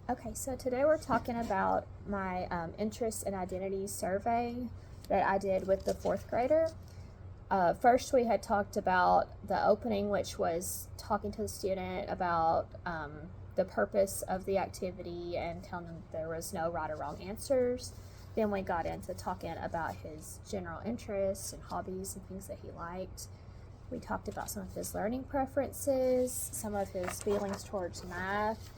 Okay, so today we're talking about my interest and identity survey that I did with the fourth grader. First, we had talked about the opening, which was talking to the student about the purpose of the activity and telling them there was no right or wrong answers. Then we got into talking about his general interests and hobbies and things that he liked. We talked about some of his learning preferences, some of his feelings towards math,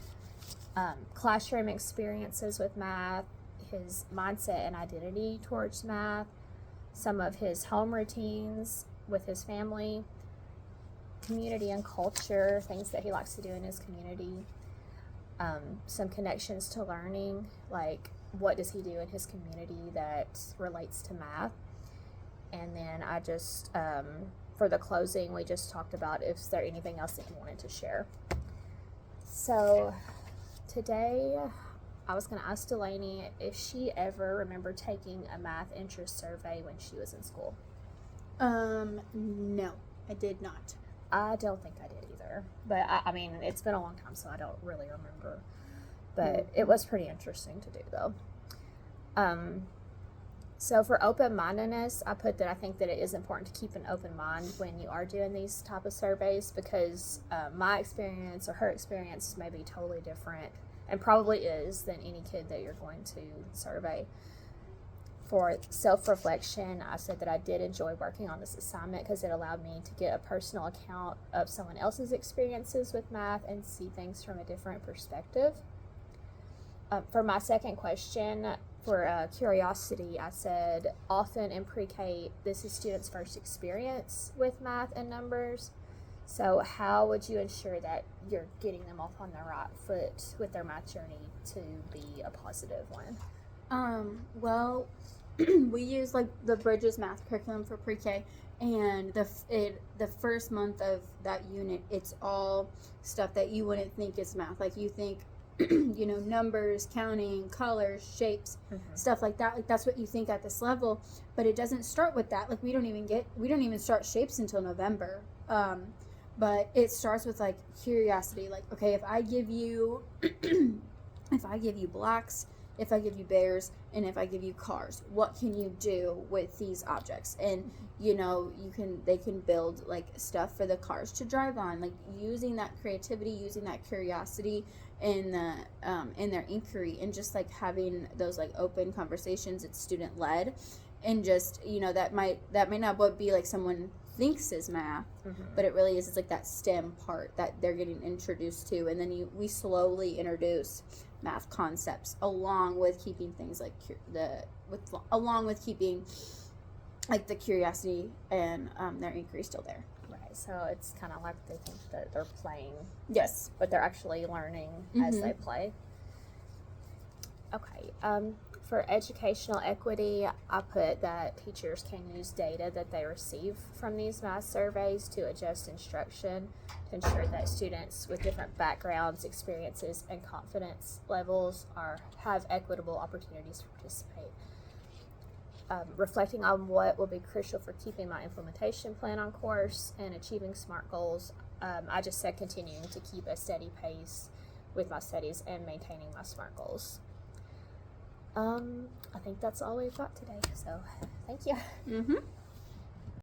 classroom experiences with math, his mindset and identity towards math, some of his home routines with his family, community and culture, things that he likes to do in his community, some connections to learning, like what does he do in his community that relates to math. And then I just, for the closing, we just talked about if there anything else that he wanted to share. So today I was going to ask Delaney if she ever remembered taking a math interest survey when she was in school. No, I did not. I don't think I did either, but I mean, it's been a long time, so I don't really remember, but it was pretty interesting to do though. So for open-mindedness, I put that I think that it is important to keep an open mind when you are doing these type of surveys because my experience or her experience may be totally different and probably is than any kid that you're going to survey. For self-reflection, I said that I did enjoy working on this assignment because it allowed me to get a personal account of someone else's experiences with math and see things from a different perspective. For my second question, for curiosity, I said often in pre-K, this is students' first experience with math and numbers. So how would you ensure that you're getting them off on the right foot with their math journey to be a positive one? Well, we use like the Bridges math curriculum for pre-K, and the first month of that unit, it's all stuff that you wouldn't think is math. Like you think, numbers, counting, colors, shapes, stuff like that. Like that's what you think at this level, but it doesn't start with that. Like we don't even start shapes until November. But it starts with like curiosity. Like, okay, if I give you blocks, if I give you bears, and if I give you cars, what can you do with these objects? And they can build like stuff for the cars to drive on, like using that creativity, using that curiosity in their inquiry, and just like having those like open conversations. It's student led, and just that might not be like someone thinks is math, but it really is. It's like that STEM part that they're getting introduced to, and then we slowly introduce math concepts along with keeping things like keeping like the curiosity and their inquiry still there. Right. So it's kind of like they think that they're playing. Yes. But they're actually learning as they play. Okay. For educational equity, I put that teachers can use data that they receive from these math surveys to adjust instruction to ensure that students with different backgrounds, experiences, and confidence levels have equitable opportunities to participate. Reflecting on what will be crucial for keeping my implementation plan on course and achieving SMART goals, I just said continuing to keep a steady pace with my studies and maintaining my SMART goals. I think that's all we've got today, so thank you.